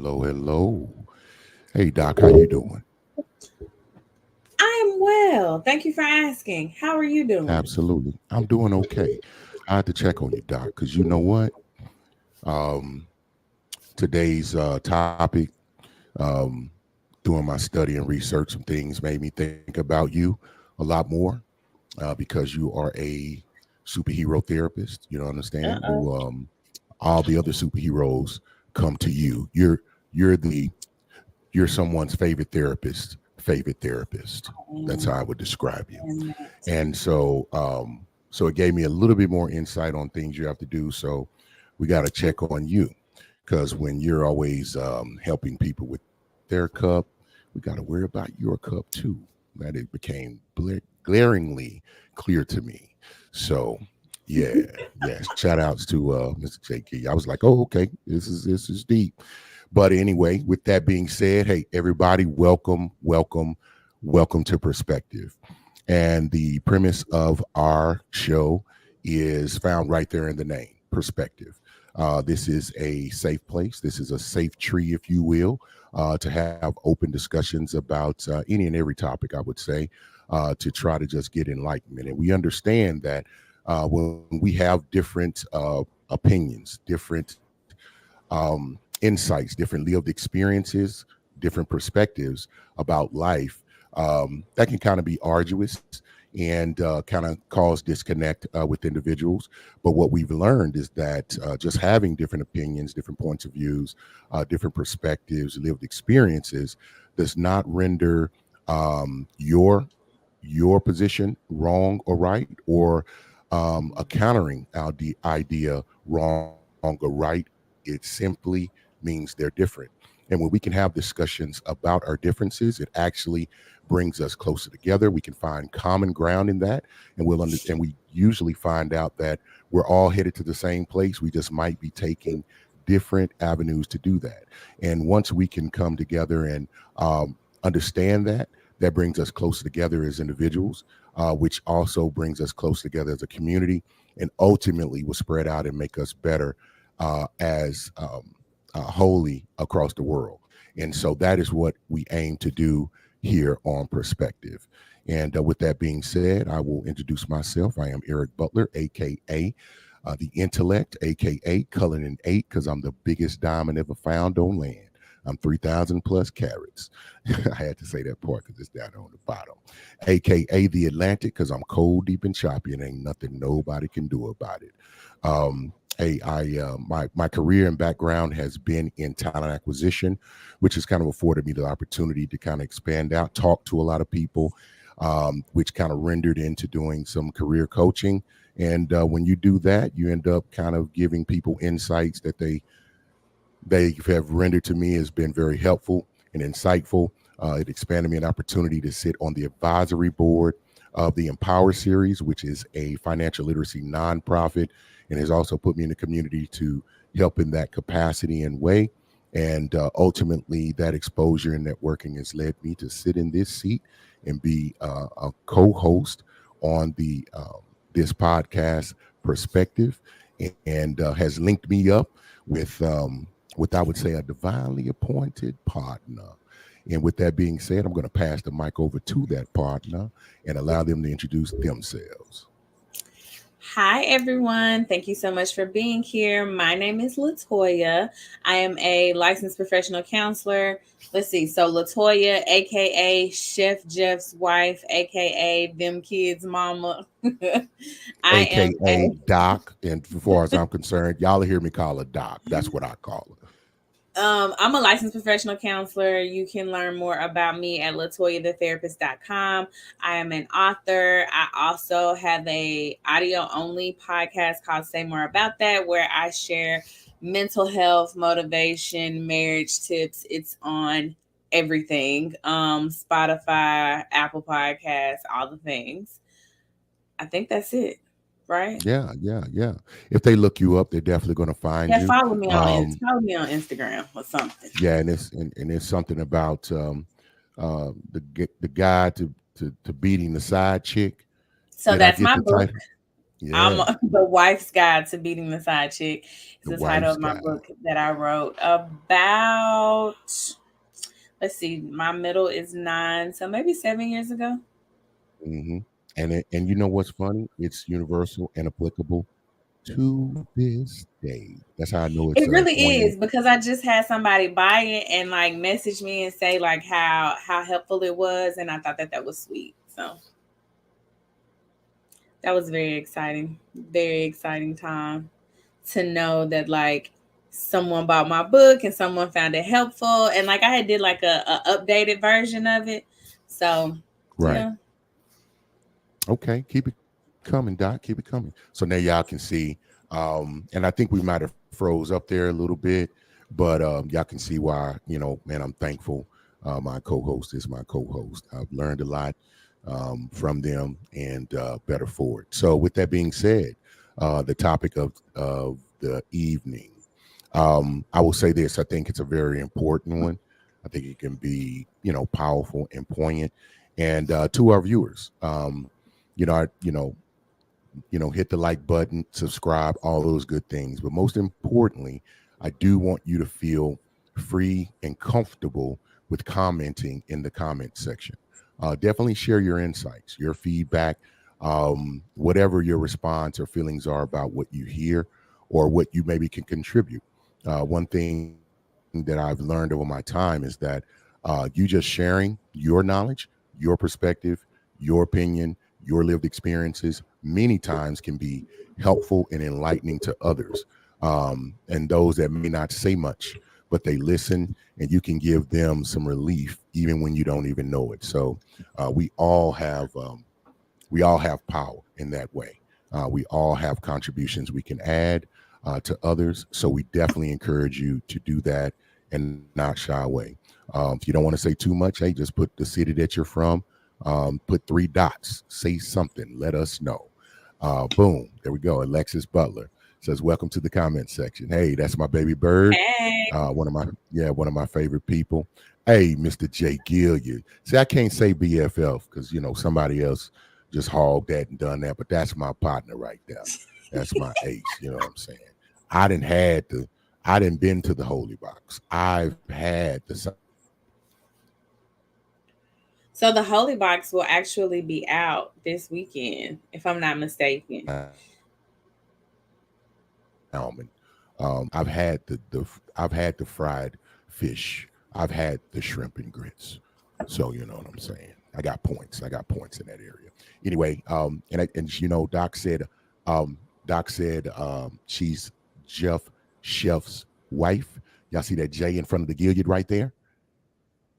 hello, hello. Hey, Doc, how you doing? I am well. Thank you for asking. How are you doing? Absolutely. I'm doing okay. I had to check on you, Doc, because you know what? Um, today's topic, um, doing my study and research, some things made me think about you a lot more because you are a superhero therapist. You know, understand? Uh-oh. All the other superheroes come to you. You're the you're someone's favorite therapist. That's how I would describe you. And that. And so it gave me a little bit more insight on things you have to do. So we got to check on you because when you're always helping people with their cup, we got to worry about your cup too. That it became glaringly clear to me. So yeah, yeah. Shout outs to Mr. JK. I was like, oh, okay, this is deep. But anyway, with that being said, hey, everybody, welcome to Perspective. And the premise of our show is found right there in the name, Perspective. This is a safe place. This is a safe tree, if you will, to have open discussions about any and every topic, I would say, to try to just get enlightenment. And we understand that when we have different opinions, different insights, different lived experiences, different perspectives about life, that can kind of be arduous and kind of cause disconnect with individuals. But what we've learned is that just having different opinions, different points of views, different perspectives, lived experiences does not render your position wrong or right, or a countering our idea wrong or right. It simply means they're different. And when we can have discussions about our differences, it actually brings us closer together. We can find common ground in that, and and we usually find out that we're all headed to the same place. We just might be taking different avenues to do that. And once we can come together and understand that, that brings us closer together as individuals, which also brings us close together as a community, and ultimately will spread out and make us better as wholly across the world. And so that is what we aim to do here on Perspective. And with that being said, I will introduce myself. I am Eric Butler, aka the Intellect, aka Cullinan 8, because I'm the biggest diamond ever found on land. I'm 3,000 plus carats. I had to say that part because it's down on the bottom. AKA the Atlantic, because I'm cold, deep, and choppy, and ain't nothing nobody can do about it. Hey, my career and background has been in talent acquisition, which has kind of afforded me the opportunity to kind of expand out, talk to a lot of people, which kind of rendered into doing some career coaching. And when you do that, you end up kind of giving people insights that they have rendered to me has been very helpful and insightful. It expanded me an opportunity to sit on the advisory board of the Empower series, which is a financial literacy nonprofit, and has also put me in the community to help in that capacity and way. And ultimately, that exposure and networking has led me to sit in this seat and be a co-host on the this podcast, Perspective, and has linked me up with I would say a divinely appointed partner. And with that being said, I'm going to pass the mic over to that partner and allow them to introduce themselves. Hi, everyone. Thank you so much for being here. My name is Latoya. I am a licensed professional counselor. Let's see. So, Latoya, aka Chef Jeff's wife, aka them kids' mama. I am AKA Doc. And as far as I'm concerned, y'all will hear me call her Doc. That's what I call her. I'm a licensed professional counselor. You can learn more about me at latoyathetherapist.com. I am an author. I also have a audio only podcast called Say More About That, where I share mental health, motivation, marriage tips. It's on everything. Spotify, Apple Podcasts, all the things. I think that's it, right? Yeah. If they look you up, they're definitely going to find Yeah, you. follow me on Instagram or something. Yeah, and it's something about the guide to beating the side chick. So Did I that's get my the book. title? I'm Yeah, the wife's guide to beating the side chick is the the title wife's of my guy. book that I wrote about. Let's see, my middle is 9, so maybe 7 years ago. Hmm. And you know what's funny? It's universal and applicable to this day. That's how I know it's It really poignant. is because I just had somebody buy it and like message me and say like how helpful it was, and I thought that that was sweet. So that was very exciting time to know that like someone bought my book and someone found it helpful, and like I had did like a updated version of it. So Right. yeah. Okay. Keep it coming, Doc. Keep it coming. So now y'all can see. And I think we might have froze up there a little bit, but y'all can see why, man, I'm thankful. My co-host is my co-host. I've learned a lot from them and better for it. So with that being said, the topic of the evening, I will say this. I think it's a very important one. I think it can be, powerful and poignant. And to our viewers, you know, I, you know, hit the like button, subscribe, all those good things. But most importantly, I do want you to feel free and comfortable with commenting in the comment section. Definitely share your insights, your feedback, whatever your response or feelings are about what you hear or what you maybe can contribute. One thing that I've learned over my time is that you just sharing your knowledge, your perspective, your opinion, your lived experiences many times can be helpful and enlightening to others, and those that may not say much, but they listen, and you can give them some relief even when you don't even know it. So uh, we all have um, we all have power in that way. We all have contributions we can add to others. So we definitely encourage you to do that and not shy away. If you don't want to say too much, hey, just put the city that you're from, put three dots, say something, let us know. Boom, there we go. Alexis Butler says, "Welcome to the comment section." Hey, that's my baby bird. Hey. One of my favorite people. Hey, Mr. J Gilliard. See, I can't say BFF because somebody else just hogged that and done that, but that's my partner right there. That's my ace. You know what I'm saying? I didn't had the I didn't been to the holy box. I've had the So the Holy Box will actually be out this weekend, if I'm not mistaken. salmon. I've had I've had the fried fish. I've had the shrimp and grits. So you know what I'm saying. I got points. I got points in that area. Anyway, and um, Doc said she's Jeff Chef's wife. Y'all see that J in front of the Gilead right there?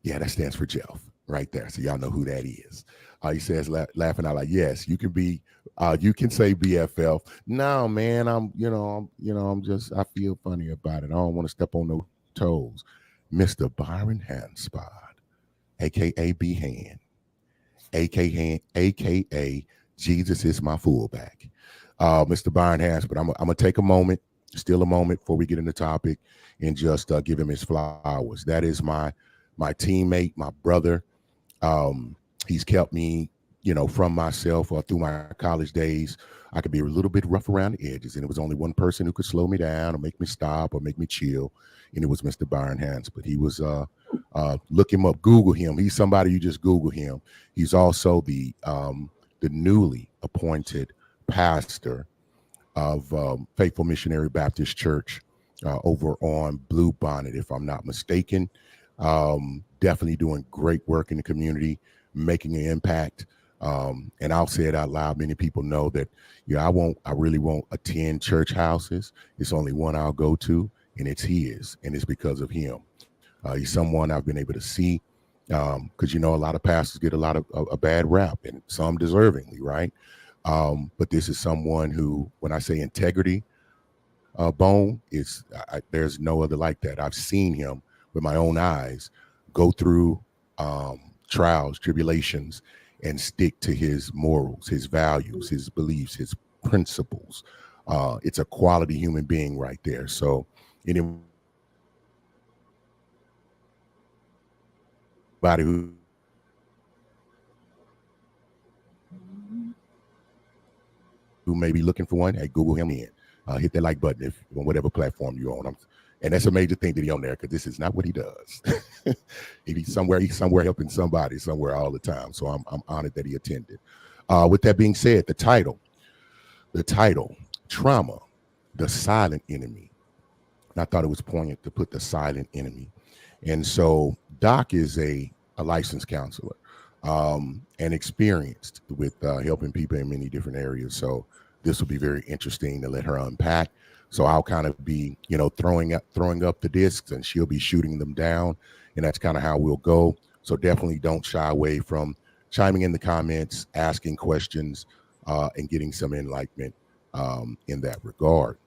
Yeah, that stands for Jeff right there. So y'all know who that is. He says, laughing out like, yes, you can say BFF. No, man, I'm just, I feel funny about it. I don't want to step on no toes. Mr. Byron Handspot, aka B Hand, aka Jesus is my fullback. Mr. Byron Handspot, I'm gonna take a moment, still a moment before we get in the topic, and just give him his flowers. That is my teammate, my brother. Um, he's kept me, from myself or through my college days. I could be a little bit rough around the edges, and it was only one person who could slow me down or make me stop or make me chill, and it was Mr. Byron Hans. But he was, look him up, Google him. He's somebody you just Google him. He's also the newly appointed pastor of Faithful Missionary Baptist Church over on Blue Bonnet, if I'm not mistaken. Definitely doing great work in the community, making an impact. And I'll say it out loud. Many people know that, I really won't attend church houses. It's only one I'll go to, and it's his, and it's because of him. He's someone I've been able to see, because a lot of pastors get a lot of a bad rap, and some deservingly, right? But this is someone who, when I say integrity, Bone, there's no other like that. I've seen him with my own eyes go through trials, tribulations, and stick to his morals, his values, his beliefs, his principles. It's a quality human being right there. So anybody who who may be looking for one, hey, Google him in. Hit that like button if on whatever platform you're on. And that's a major thing that he on there because this is not what he does. He's somewhere helping somebody somewhere all the time. So I'm honored that he attended. With that being said, the title, Trauma, the Silent Enemy. And I thought it was poignant to put the silent enemy. And so Doc is a licensed counselor and experienced with helping people in many different areas. So this will be very interesting to let her unpack. So I'll kind of be, throwing up the discs, and she'll be shooting them down, and that's kind of how we'll go. So definitely don't shy away from chiming in the comments, asking questions, and getting some enlightenment in that regard.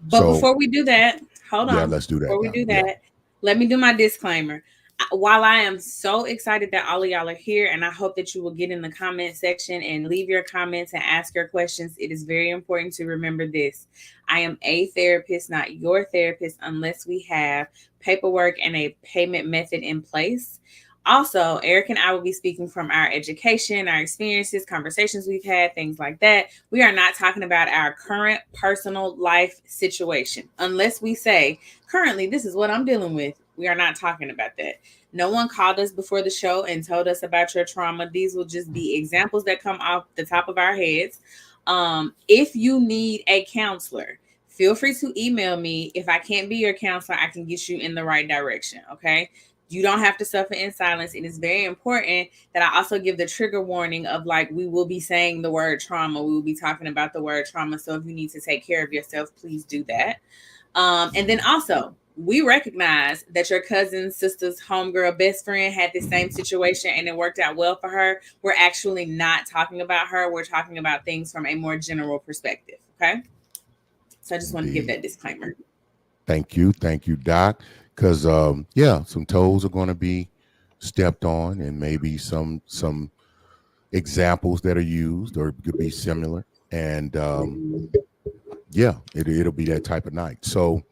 But So before we do that, hold yeah, on. let's do that Before we now. do Yeah. that, let me do my disclaimer. While I am so excited that all of y'all are here, and I hope that you will get in the comment section and leave your comments and ask your questions, it is very important to remember this. I am a therapist, not your therapist, unless we have paperwork and a payment method in place. Also, Eric and I will be speaking from our education, our experiences, conversations we've had, things like that. We are not talking about our current personal life situation. Unless we say, currently, this is what I'm dealing with. We are not talking about that. No one called us before the show and told us about your trauma. These will just be examples that come off the top of our heads. If you need a counselor, feel free to email me. If I can't be your counselor, I can get you in the right direction. Okay. You don't have to suffer in silence. It is very important that I also give the trigger warning of like, we will be saying the word trauma. We will be talking about the word trauma. So if you need to take care of yourself, please do that. And then also, we recognize that your cousin, sister's homegirl, best friend had the same situation and it worked out well for her. We're actually not talking about her. We're talking about things from a more general perspective. Okay. So I just want to give Indeed. that disclaimer. Thank you, Doc. Because yeah, some toes are going to be stepped on, and maybe some examples that are used or could be similar. And yeah, it'll be that type of night. So,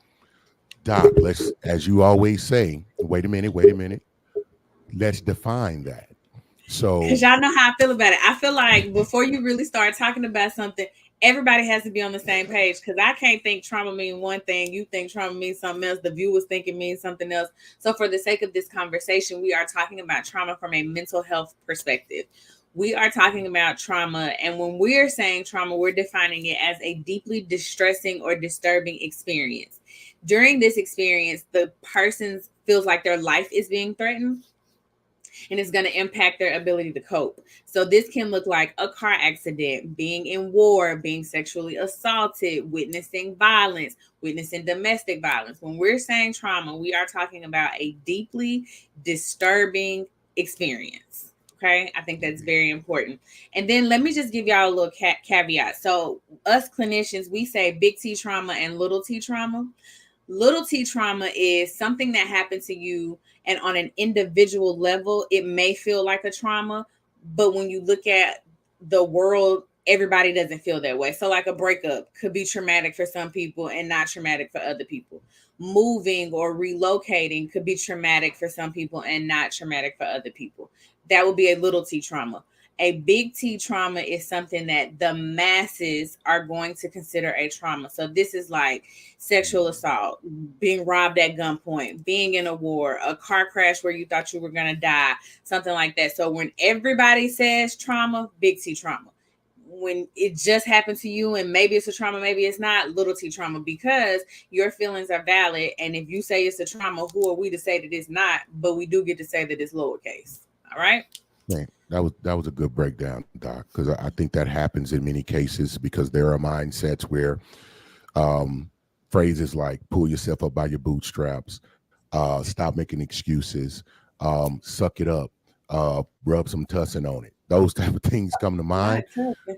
Doc, let's, as you always say, wait a minute. Let's define that. Because So, y'all know how I feel about it. I feel like before you really start talking about something, everybody has to be on the same page. Because I can't think trauma means one thing, you think trauma means something else, the viewers think it means something else. So, for the sake of this conversation, we are talking about trauma from a mental health perspective. We are talking about trauma, and when we're saying trauma, we're defining it as a deeply distressing or disturbing experience. During this experience, the person feels like their life is being threatened and it's going to impact their ability to cope. So this can look like a car accident, being in war, being sexually assaulted, witnessing violence, witnessing domestic violence. When we're saying trauma, we are talking about a deeply disturbing experience. Okay, I think that's very important. And then let me just give y'all a little caveat. So, us clinicians, we say big T trauma and little t trauma. Little t trauma is something that happened to you, and on an individual level, it may feel like a trauma, but when you look at the world, everybody doesn't feel that way. So, like a breakup could be traumatic for some people and not traumatic for other people. Moving or relocating could be traumatic for some people and not traumatic for other people. That would be a little t trauma. A big T trauma is something that the masses are going to consider a trauma. So this is like sexual assault, being robbed at gunpoint, being in a war, a car crash where you thought you were going to die, something like that. So when everybody says trauma, big T trauma. When it just happened to you and maybe it's a trauma, maybe it's not, little t trauma, because your feelings are valid. And if you say it's a trauma, who are we to say that it's not? But we do get to say that it's lowercase. All right. man, that was a good breakdown, Doc, because I think that happens in many cases because there are mindsets where um, phrases like "pull yourself up by your bootstraps," "stop making excuses," "suck it up," "rub some tussin on it." Those type of things come to mind. Not tough.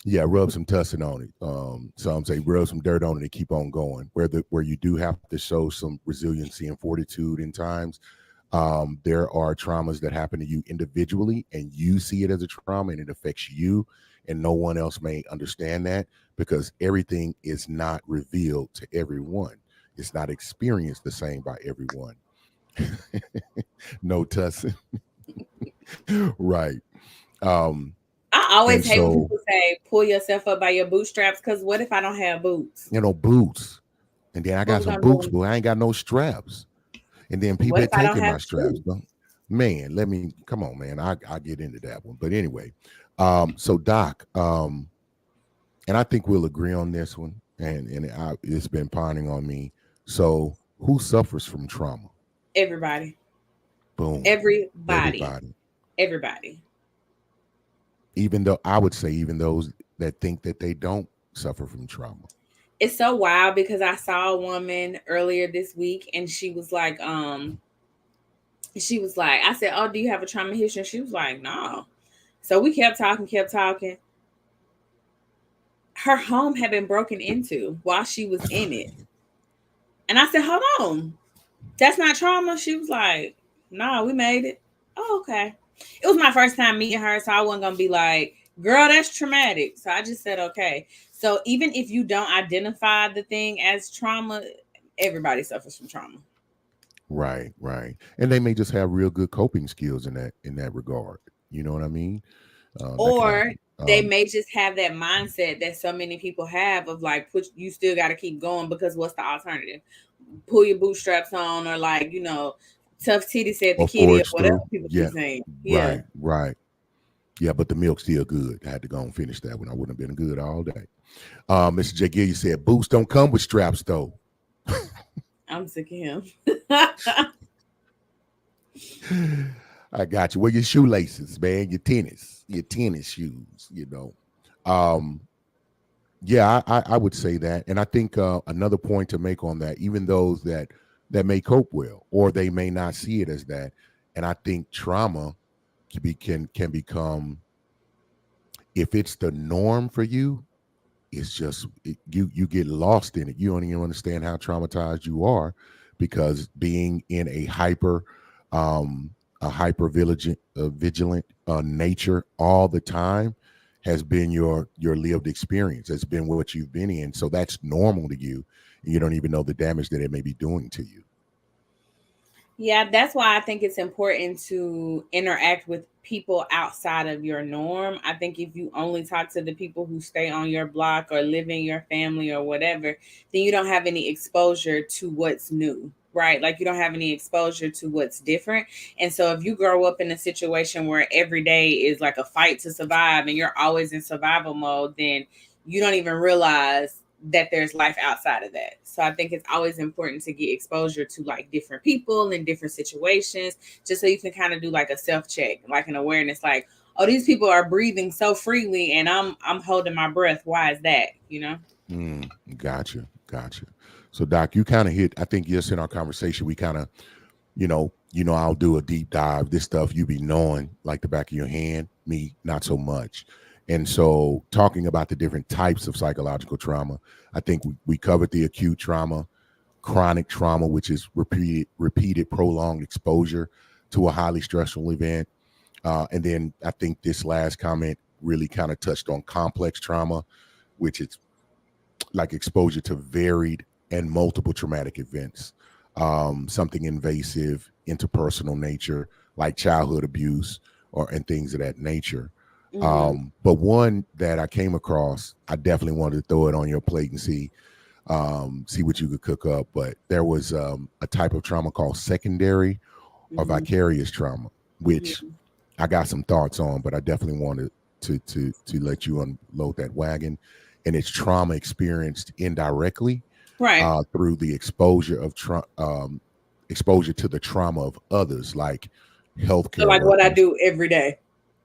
Yeah, rub some tussin on it. Some say rub some dirt on it and keep on going. Where you do have to show some resiliency and fortitude in times. There are traumas that happen to you individually, and you see it as a trauma, and it affects you, and no one else may understand that because everything is not revealed to everyone. It's not experienced the same by everyone. No tussin, right? Um, I always And hate when so, people say pull yourself up by your bootstraps, because what if I don't have boots? boots. And then I What got we some gonna do? boots, but I ain't got no straps. And then people What had if I don't taken have my straps. shoes? Man, let me come on, man. I get into that one. But anyway, so Doc, and I think we'll agree on this one, and it's been pondering on me. So, who suffers from trauma? Everybody. Boom, Everybody. everybody. Everybody. Even though I would say, even those that think that they don't suffer from trauma. It's so wild because I saw a woman earlier this week and she was like, I said, "Oh, do you have a trauma history?" And she was like, "No." So we kept talking, kept talking. Her home had been broken into while she was in it. And I said, "Hold on. That's not trauma." She was like, "No, we made it." Oh, okay. It was my first time meeting her, so I wasn't gonna be like, "Girl, that's traumatic." So I just said, "Okay." So even if you don't identify the thing as trauma, everybody suffers from trauma. Right, right. And they may just have real good coping skills in that regard. You know what I mean? That can Or happen. they may just have that mindset that so many people have of like, put you still got to keep going, because what's the alternative? Pull your bootstraps on, or like, tough titty said the Or kitty, or forge whatever through. people be Yeah. saying. Yeah. Right, right. Yeah, but the milk's still good. I had to go and finish that one. I wouldn't have been good all day. Mr. J. Gill, you said boots don't come with straps though. I'm sick of him. I got you. Well, your shoelaces, man, your tennis shoes. Um, yeah, I would say that, and I think another point to make on that, even those that may cope well, or they may not see it as that, and I think trauma can become, if it's the norm for you, it's just you get lost in it. You don't even understand how traumatized you are, because being in um a hyper vigilant nature all the time has been your lived experience. It's been what you've been in, so that's normal to you, and you don't even know the damage that it may be doing to you. Yeah, that's why I think it's important to interact with people outside of your norm. I think if you only talk to the people who stay on your block or live in your family or whatever, then you don't have any exposure to what's new, right? Like you don't have any exposure to what's different. And so if you grow up in a situation where every day is like a fight to survive and you're always in survival mode, then you don't even realize that there's life outside of that. So I think it's always important to get exposure to like different people and different situations, just so you can kind of do like a self check, like an awareness, like, oh, these people are breathing so freely and I'm holding my breath. Why is that? You know? Gotcha. So Doc, you kind of hit, I think, yes, in our conversation we kind of, I'll do a deep dive. This stuff you be knowing like the back of your hand, me not so much. And so talking about the different types of psychological trauma, I think we covered the acute trauma, chronic trauma, which is repeated prolonged exposure to a highly stressful event. And then I think this last comment really kind of touched on complex trauma, which is like exposure to varied and multiple traumatic events, something invasive, interpersonal nature, like childhood abuse and things of that nature. Mm-hmm. But one that I came across, I definitely wanted to throw it on your plate and see what you could cook up. But there was a type of trauma called secondary or Mm-hmm. vicarious trauma, which Mm-hmm. I got some thoughts on, but I definitely wanted to let you unload that wagon. And it's trauma experienced indirectly Right. through the exposure to the trauma of others, like So healthcare like what I workers do every day.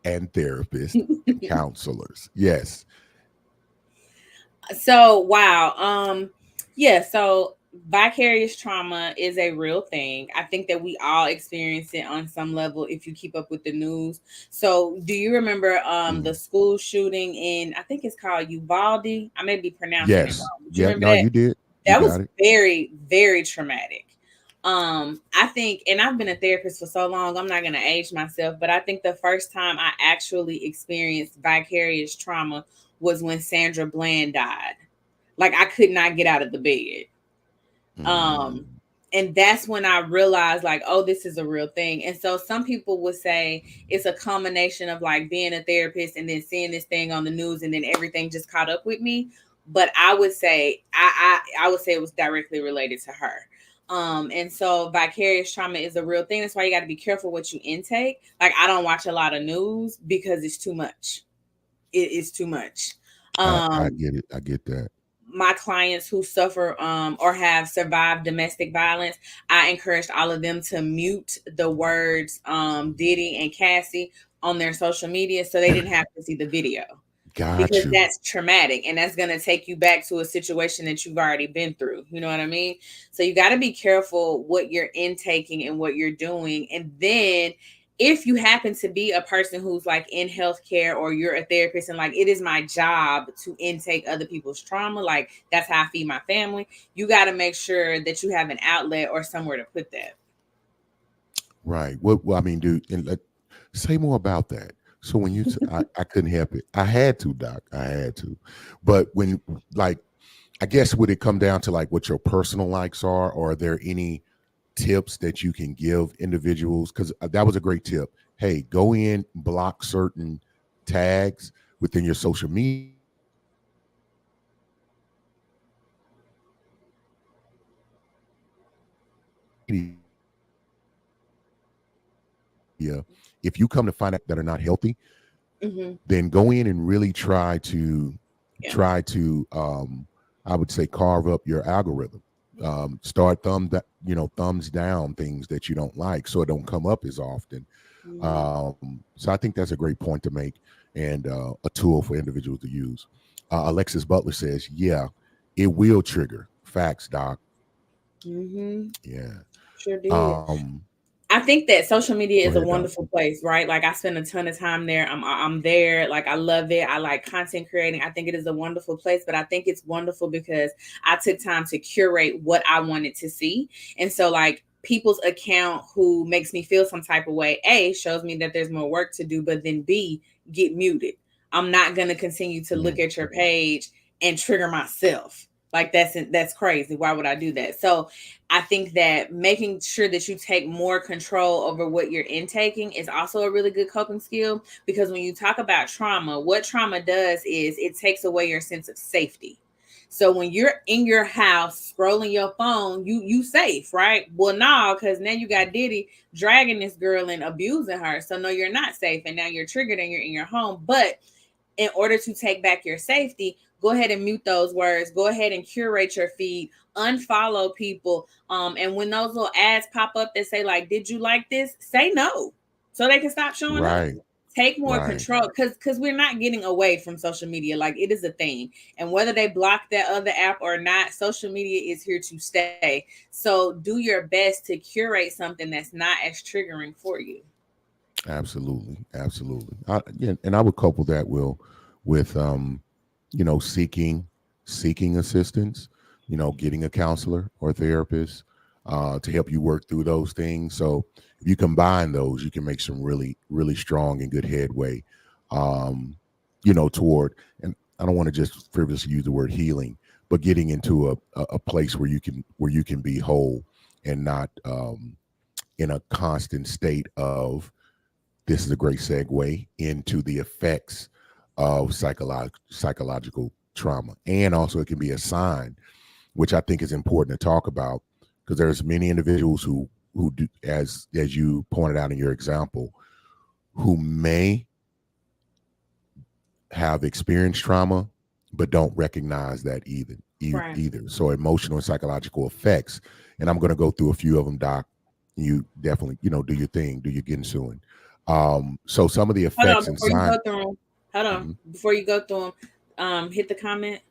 and therapists and counselors. Yes. So wow. Yeah, so vicarious trauma is a real thing. I think that we all experience it on some level if you keep up with the news. So do you remember the Mhm. school shooting in, I think it's called Uvalde? I may be pronouncing it Yes. wrong, but you Yep. remember No, that? you did. You That was got it. very, very traumatic. I think, and I've been a therapist for so long, I'm not gonna age myself, but I think the first time I actually experienced vicarious trauma was when Sandra Bland died. Like I could not get out of the bed. Um, Mm. And that's when I realized, like, oh, this is a real thing. And so some people would say it's a combination of like being a therapist and then seeing this thing on the news and then everything just caught up with me. But I would say I would say it was directly related to her. And so vicarious trauma is a real thing. That's why you got to be careful what you intake. Like, I don't watch a lot of news because it's too much. It is too much. I Um, get it. I get that. my clients who suffer or have survived domestic violence, I encouraged all of them to mute the words Diddy and Cassie on their social media so they didn't have to see the video, Got because you. that's traumatic and that's going to take you back to a situation that you've already been through. You know what I mean? So you got to be careful what you're intaking and what you're doing. And then if you happen to be a person who's like in healthcare or you're a therapist and like it is my job to intake other people's trauma, like that's how I feed my family, you got to make sure that you have an outlet or somewhere to put that. Right. Well, I mean, dude, and say more about that. So when I couldn't help it. I had to, Doc. I had to. But when, like, I guess would it come down to like what your personal likes are, or are there any tips that you can give individuals? Because that was a great tip. Hey, go in, block certain tags within your social media. If you come to find out that are not healthy, Mm-hmm. then go in and really Yeah. try to I would say carve up your algorithm. Start thumbs down things that you don't like so it don't come up as often. Mm-hmm. So I think that's a great point to make, and a tool for individuals to use. Alexis Butler says, yeah, it will trigger. Facts, Doc. Mm-hmm. Yeah. Sure did. um I think that social media Go is a ahead, Doc. wonderful place, right? Like, I spend a ton of time there. I'm there. Like, I love it. I like content creating. I think it is a wonderful place, but I think it's wonderful because I took time to curate what I wanted to see. And so, like, people's account who makes me feel some type of way, A, shows me that there's more work to do, but then B, get muted. I'm not going to continue to look Mm, at your page and trigger myself. Like, that's crazy. Why would I do that? So I think that making sure that you take more control over what you're intaking is also a really good coping skill, because when you talk about trauma, what trauma does is it takes away your sense of safety. So when you're in your house scrolling your phone, you safe, right? Well, no, because now you got Diddy dragging this girl and abusing her. So no, you're not safe, and now you're triggered and you're in your home. But in order to take back your safety, go ahead and mute those words. Go ahead and curate your feed. Unfollow people. And when those little ads pop up that say like, "Did you like this?" Say no, so they can stop showing up. right, Take more right. control, because we're not getting away from social media. Like, it is a thing, and whether they block that other app or not, social media is here to stay. So do your best to curate something that's not as triggering for you. Absolutely, absolutely. Yeah, and I would couple that, Will, with seeking assistance. Getting a counselor or therapist to help you work through those things. So if you combine those, you can make some really, really strong and good headway. Toward, and I don't want to just frivolously use the word healing, but getting into a place where you can be whole and not in a constant state of. This is a great segue into the effects of psychological trauma. And also, it can be a sign, which I think is important to talk about, because there's many individuals who do, as you pointed out in your example, who may have experienced trauma but don't recognize that Right. either. So emotional and psychological effects, and I'm going to go through a few of them, Doc. You definitely do your thing, do your ginsuing. So some of the Hold on effects and before you signs. go through them. Hold on Mhm. before you go through them. Hit the comment.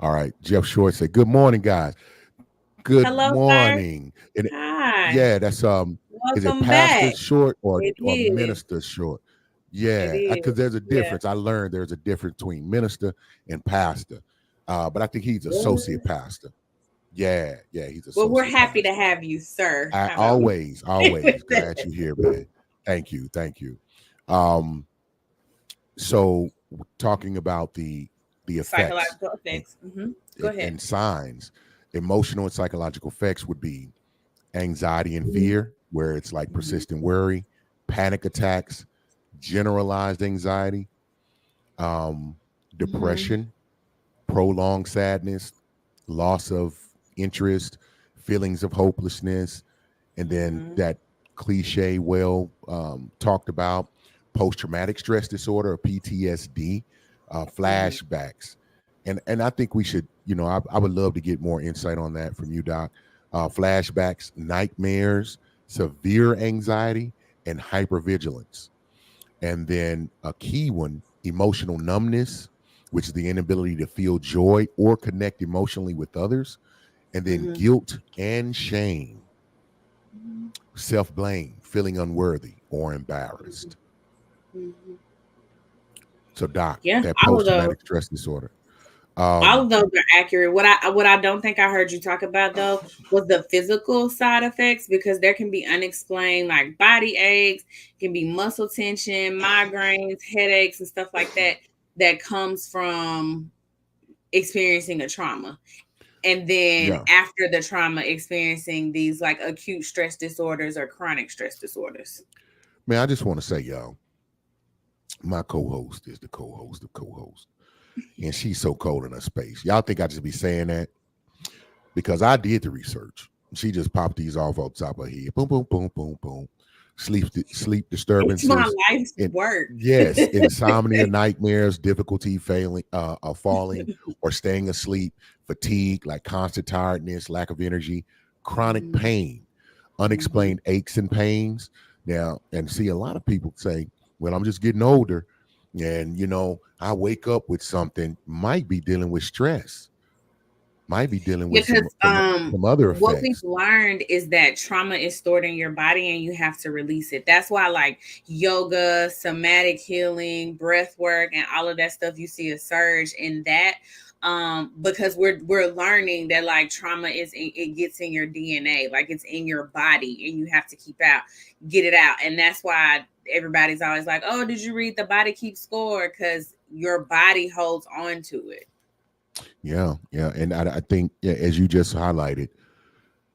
All right, Jeff Short said, "Good morning, guys. Good Hello, sir. morning." And Hi. yeah, that's is it Welcome Pastor back. Short It or is. Minister Short? It Yeah, because is. there's a Yeah. difference. I learned there's a difference between minister and pastor, but I think he's associate What? pastor. Yeah, yeah, he's Well, we're associate happy to pastor. have you, sir. I How about we? always glad you're here, man. Thank you. Um, so talking about the effects Psychological effects. Go ahead. and signs. Emotional and psychological effects would be anxiety and Mhm. fear, where it's like Mhm. persistent worry, panic attacks, generalized anxiety, um, Mhm. depression, prolonged sadness, loss of interest, feelings of hopelessness, and then Mhm. that cliche, well talked about post traumatic stress disorder or PTSD, Mhm. flashbacks, and I think we should, I would love to get more insight on that from you, Doc. Flashbacks, nightmares, severe anxiety, and hypervigilance. And then a key one, emotional numbness, which is the inability to feel joy or connect emotionally with others. And then Mhm. guilt and shame, Mhm. self blame, feeling unworthy or Mhm. embarrassed. Mhm. So, Doc, Yeah, that all post of those. traumatic stress disorder. All Um, of those are accurate. What I don't think I heard you talk about though was the physical side effects, because there can be unexplained like body aches, can be muscle tension, migraines, headaches, and stuff like that that comes from experiencing a trauma. And then yeah, after the trauma, experiencing these like acute stress disorders or chronic stress disorders. man, I just want to say, y'all, my co host is the co host of co host, and she's so cold in her space. Y'all think I just be saying that? Because I did the research. She just popped these off on top of her head. Boom, boom, boom, boom, boom. Sleep It's my disturbances, life's and work. yes, insomnia, nightmares, difficulty falling or staying asleep, fatigue, like constant tiredness, lack of energy, chronic Mhm. pain, Mhm. unexplained aches and pains. Now, and see, a lot of people say, "Well, I'm just getting older, and I wake up with something." Might be dealing with stress, might be dealing with Because some other what we've effects. learned is that trauma is stored in your body and you have to release it. That's why like yoga, somatic healing, breath work, and all of that stuff, you see a surge in that. Because we're learning that like trauma it gets in your DNA, like it's in your body, and you have to get it out. And that's why everybody's always like, oh, did you read The Body Keeps Score? Because your body holds on to it. Yeah, yeah, and I think, yeah, as you just highlighted,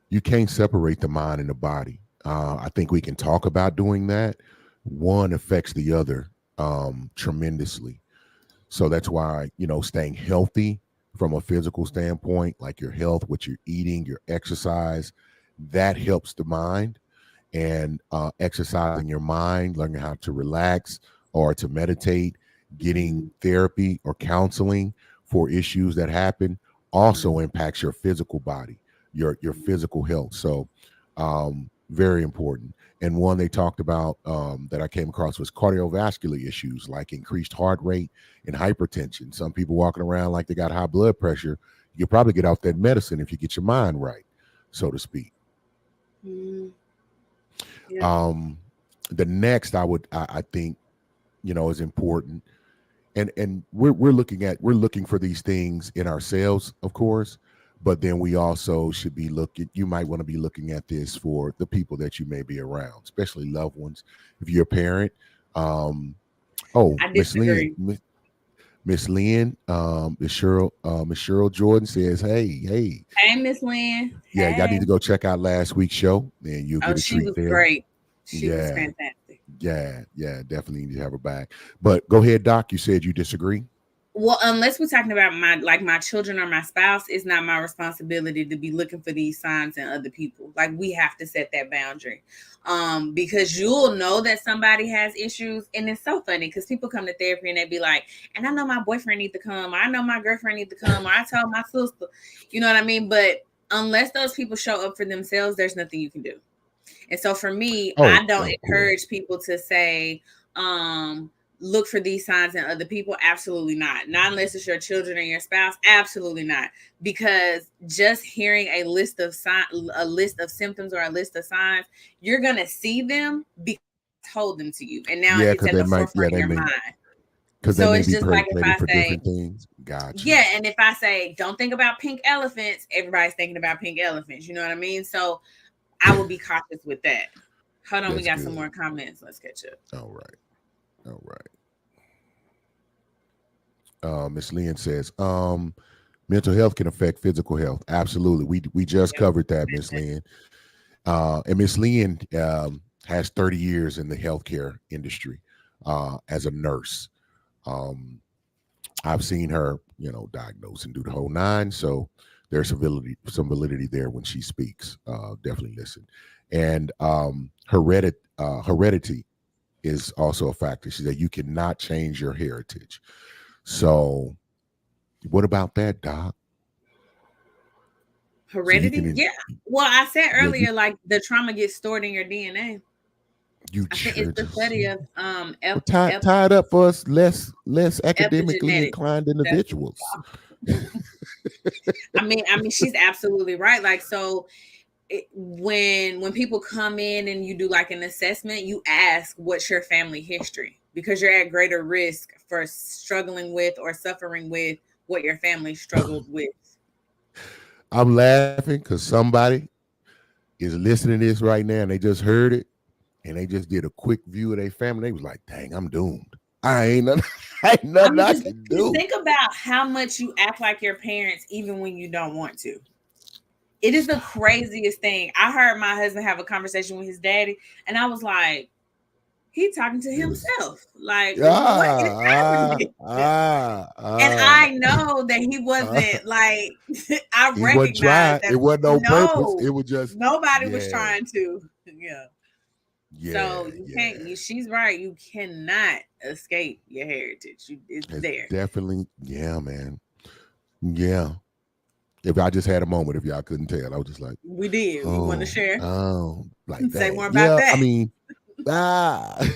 you can't separate the mind and the body. I think we can talk about doing that. One affects the other tremendously. So that's why, staying healthy from a physical standpoint, like your health, what you're eating, your exercise, that helps the mind. And exercising your mind, learning how to relax or to meditate, getting Mhm. therapy or counseling for issues that happen also Mhm. impacts your physical body, your Mhm. physical health. So, very important. And one they talked about that I came across was cardiovascular issues like increased heart rate and hypertension. Some people walking around like they got high blood pressure. You could probably get off that medicine if you get your mind right, so to speak. Mhm. Yeah. Um, the next I think is important, and we're looking for these things in ourselves, of course, but then we also should be looking. You might want to be looking at this for the people that you may be around, especially loved ones. If you're a parent, um, oh, I disagree. Miss Lynn, Miss Cheryl Jordan says, hey, Hey, Miss Lynn. yeah, y'all Hey. need to go check out last week's show, and you'll Oh, get a she treat was there. great. She was Yeah, fantastic. yeah, definitely need to have her back. But go ahead, Doc. You said you disagree. Well, unless we're talking about my children or my spouse, it's not my responsibility to be looking for these signs in other people. Like we have to set that boundary. Because you'll know that somebody has issues, and it's so funny because people come to therapy and they be like, and I know my boyfriend needs to come, or I know my girlfriend needs to come, or I told my sister, you know what I mean? But unless those people show up for themselves, there's nothing you can do. And so for me, Oh, I don't of course. encourage people to say, look for these signs in other people. Absolutely not. Not unless it's your children or your spouse. Absolutely not. Because just hearing a list of symptoms or a list of signs, you're gonna see them because I told them to you. And now Yeah, it's because at they the might. Yeah, forefront of they your may. mind. Because they So may it's be just like if perpetrated I for say, different things. Got you. yeah, and if I say don't think about pink elephants, everybody's thinking about pink elephants. You know what I mean? So I will be cautious with that. Hold on, we That's got some good. more comments. Let's catch up. All right. All right. Miss Lynn says, Mental health can affect physical health. Absolutely. We just Yep. covered that, Miss Lynn. And Miss Lynn has 30 years in the healthcare industry as a nurse. Um, I've seen her, diagnose and do the whole nine. So there's some validity there when she speaks. Definitely listen. And heredity is also a factor. She said you cannot change your heritage. So what about that, Doc? So you Heredity? can, Yeah. Well, I said yeah, earlier, like the trauma gets stored in your DNA. you I think it's sure the just study of well, tie it up for us less academically epigenetics. inclined That's individuals. I mean, she's absolutely right. Like, so when people come in and you do like an assessment, you ask what's your family history because you're at greater risk for struggling with or suffering with what your family struggled with. I'm laughing because somebody is listening to this right now and they just heard it and they just did a quick view of their family. They was like, dang, I'm doomed. I ain't nothing, I ain't I nothing mean, I just can do. think about how much you act like your parents even when you don't want to. It is the Stop it. craziest thing. I heard my husband have a conversation with his daddy, and I was like, he talking to It was himself. Like, what is ah happening? ah And ah I know that he ah. wasn't like, I He wasn't recognize trying. that It wasn't on purpose. no, It was just nobody was yeah, trying to. Yeah. yeah, So you yeah. can't, she's right. You cannot escape your heritage. It's It's there. definitely yeah, man. Yeah. If I just had a moment, if y'all couldn't tell, I was just like, We did. You want to oh, share? oh, like Say that. more about Yeah, I that. mean, ah,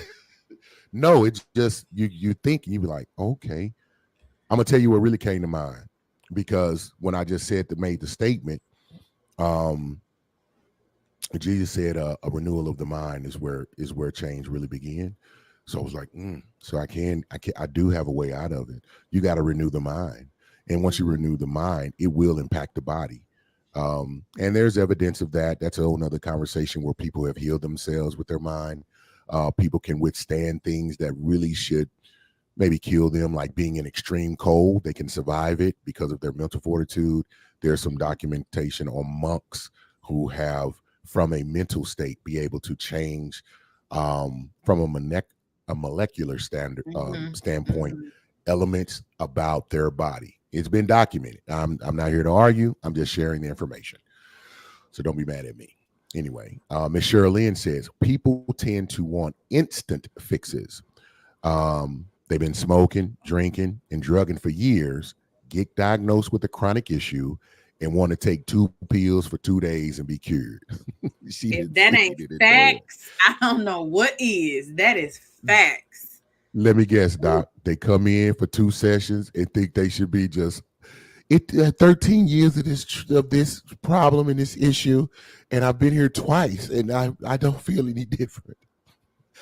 no, it's just you think and you be like, okay. I'm gonna tell you what really came to mind because when I just made the statement, um, Jesus said a renewal of the mind is where change really begin. So I was like, so I do have a way out of it. You got to renew the mind, and once you Mhm. renew the mind, it will impact the body. And there's evidence of that. That's a whole nother conversation where people have healed themselves with their mind. People can withstand things that really should maybe kill them, like being in extreme cold. They can survive it because of their mental fortitude. There's some documentation on monks who have, from a mental state, be able to change from a molecular Mhm. standpoint Mhm. elements about their body. It's been documented. I'm not here to argue. I'm just sharing the information. So don't be mad at me. Anyway, Ms. Sherilyn says people tend to want instant fixes. They've been smoking, drinking, and drugging for years, get diagnosed with a chronic issue, and want to take 2 pills for 2 days and be cured. She If didn't that see ain't it there. facts, I don't know what is. That is facts. Let me guess, Doc. They come in for 2 sessions and think they should be just 13 years of this problem and this issue, and I've been here twice, and I don't feel any different.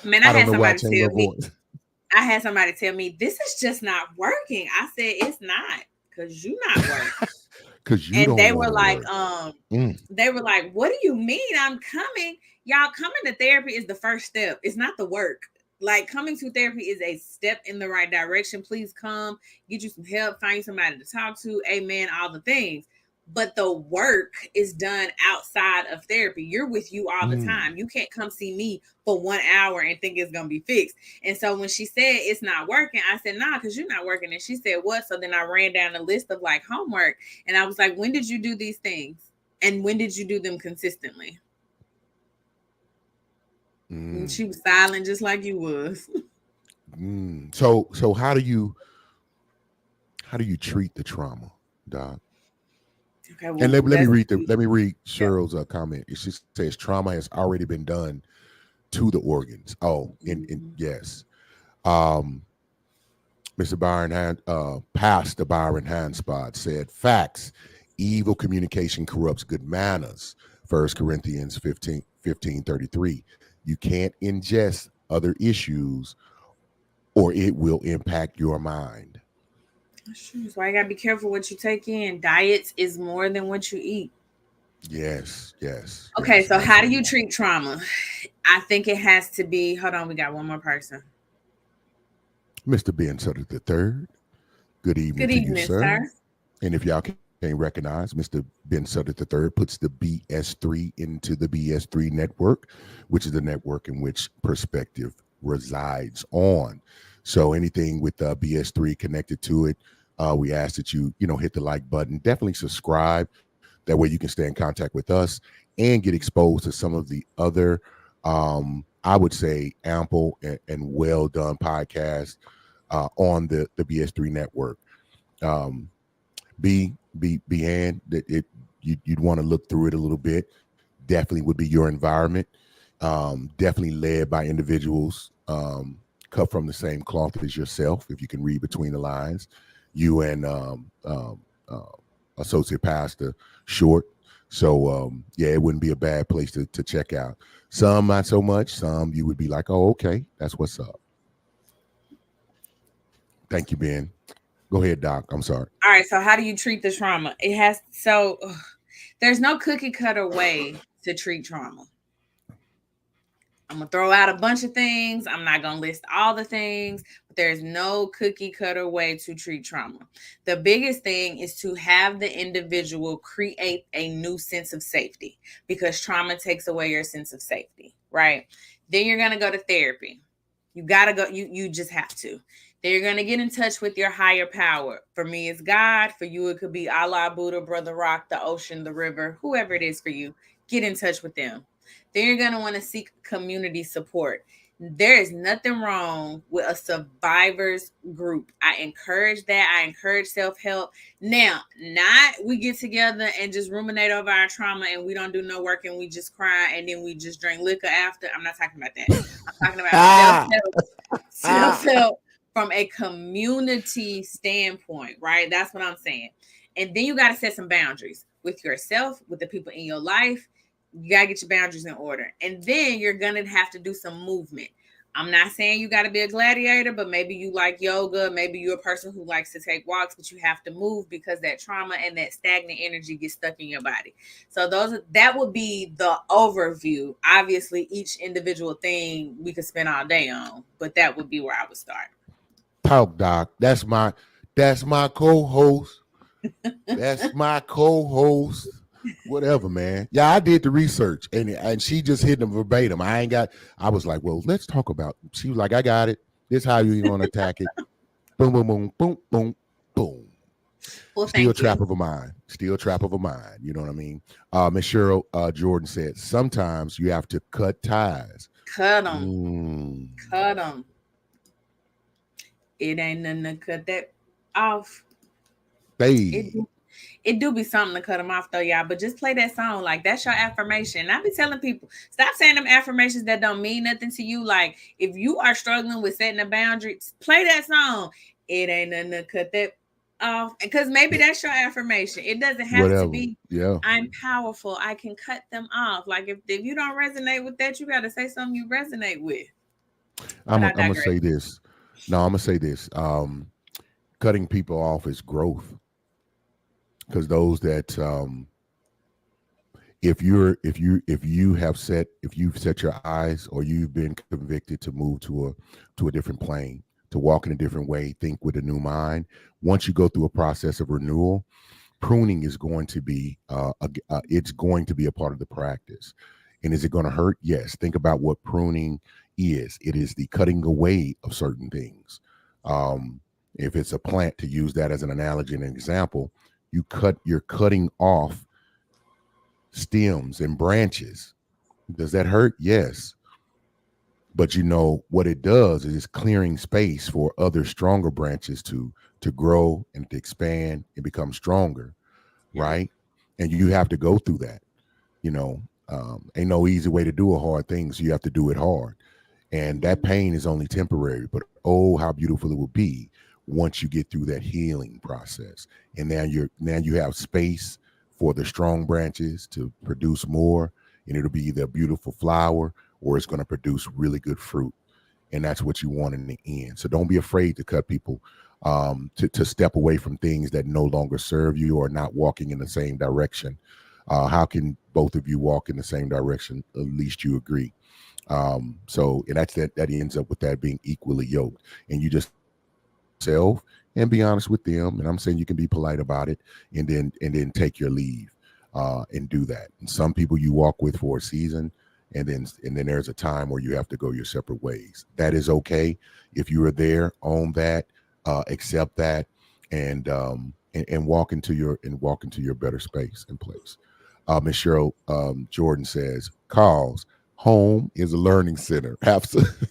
Man, I don't know why I changed my voice. I had somebody tell me this is just not working. I said it's not because you not working. Because you And don't want to work. Mm, they were like, what do you mean I'm coming? Y'all, coming to therapy is the first step. It's not the work. Like, coming to therapy is a step in the right direction. Please come, get you some help, find you somebody to talk to, amen, all the things. But the work is done outside of therapy. You're with you all the mm. time. You can't come see me for 1 hour and think it's gonna be fixed. And so when she said it's not working, I said, nah, because you're not working. And she said, what? So then I ran down a list of like homework, and I was like, when did you do these things? And when did you do them consistently? And Mm, she was silent just like you was. So how do you treat the trauma, Doc? Okay, And well, let me that's read deep. Cheryl's comment. She says trauma has already been done to the organs. Oh, and Mhm. yes. Um, Mr. Pastor Byron Handspot said, facts, evil communication corrupts good manners. First Corinthians 15:33. You can't ingest other issues or it will impact your mind. That's true. So I gotta be careful what you take in. Diets is more than what you eat. Yes, yes, Okay, yes, so how do absolutely. you treat trauma? I think it has to be. Hold on, we got one more person. Mr. Ben Sutter the third. Good evening Good to you, evening, sir. sir. And if y'all can't recognize, Mr. Ben Sutter III puts the BS3 into the BS3 network, which is the network in which perspective resides on. So anything with BS3 connected to it, we ask that you hit the like button. Definitely subscribe. That way you can stay in contact with us and get exposed to some of the other, I would say, ample and well done podcasts on the BS3 network. Um, and that you'd want to look through it a little bit. Definitely would be your environment. Definitely led by individuals cut from the same cloth as yourself. If you can read between the lines, you and associate pastor Short. So yeah, it wouldn't be a bad place to check out. Some not so much. Some you would be like, oh, okay, that's what's up. Thank you, Ben. Go ahead, Doc. I'm sorry. All right, so how do you treat the trauma? There's no cookie cutter way to treat trauma. I'm gonna throw out a bunch of things. I'm not gonna list all the things, but there's no cookie cutter way to treat trauma. The biggest thing is to have the individual create a new sense of safety, because trauma takes away your sense of safety, right? Then you're gonna go to therapy. You gotta go, you just have to. Then you're gonna get in touch with your higher power. For me, it's God. For you, it could be Allah, Buddha, Brother Rock, the ocean, the river, whoever it is for you. Get in touch with them. Then you're going to want to seek community support. There is nothing wrong with a survivors group. I encourage that. I encourage self-help. Now, not we get together and just ruminate over our trauma and we don't do no work and we just cry and then we just drink liquor after. I'm not talking about that. I'm talking about self-help from a community standpoint, right? That's what I'm saying. And then you got to set some boundaries with yourself, with the people in your life. You got to get your boundaries in order. And then you're going to have to do some movement. I'm not saying you got to be a gladiator, but maybe you like yoga. Maybe you're a person who likes to take walks, but you have to move because that trauma and that stagnant energy gets stuck in your body. So that would be the overview. Obviously, each individual thing we could spend all day on, but that would be where I would start. Talk, Doc. That's my co-host. That's my co-host. Whatever, man. Yeah, I did the research and she just hit them verbatim. I was like, well, let's talk about. She was like, I got it. This is how you're gonna attack it. Boom, boom, boom, boom, boom, boom. Well, Still trap of a mind. Still trap of a mind. You know what I mean? Miss Cheryl Jordan said, sometimes you have to cut ties. Cut them. Cut them. It ain't nothing to cut that off. It do be something to cut them off though, y'all. But just play that song. Like, that's your affirmation. And I be telling people, stop saying them affirmations that don't mean nothing to you. Like, if you are struggling with setting a boundary, play that song. It ain't nothing to cut that off. Because maybe that's your affirmation. It doesn't have to be, I'm powerful, I can cut them off. Like, if you don't resonate with that, you got to say something you resonate with. I'm going to say this. No, I'm going to say this. Cutting people off is growth. Because those that if you've set your eyes or you've been convicted to move to a different plane, to walk in a different way, think with a new mind, once you go through a process of renewal, pruning is going to be it's going to be a part of the practice. And is it going to hurt? Yes. Think about what pruning is. It is the cutting away of certain things. If it's a plant, to use that as an analogy and an example, you're cutting off stems and branches. Does that hurt? Yes. But you know what it does is it's clearing space for other stronger branches to grow and to expand and become stronger, right? And you have to go through that. You know, ain't no easy way to do a hard thing, so you have to do it hard. And that pain is only temporary, but oh, how beautiful it will be once you get through that healing process. And now you have space for the strong branches to produce more, and it'll be either a beautiful flower or it's going to produce really good fruit. And that's what you want in the end. So don't be afraid to cut people, to step away from things that no longer serve you or not walking in the same direction. How can both of you walk in the same direction? At least you agree. So and that ends up with that being equally yoked. And you just self, and be honest with them. And I'm saying you can be polite about it, and then take your leave, and do that. And some people you walk with for a season, and then there's a time where you have to go your separate ways. That is okay. If you are there, own that, accept that, and walk into your better space and place. Miss Cheryl, Jordan says, "Calls home is a learning center." Absolutely.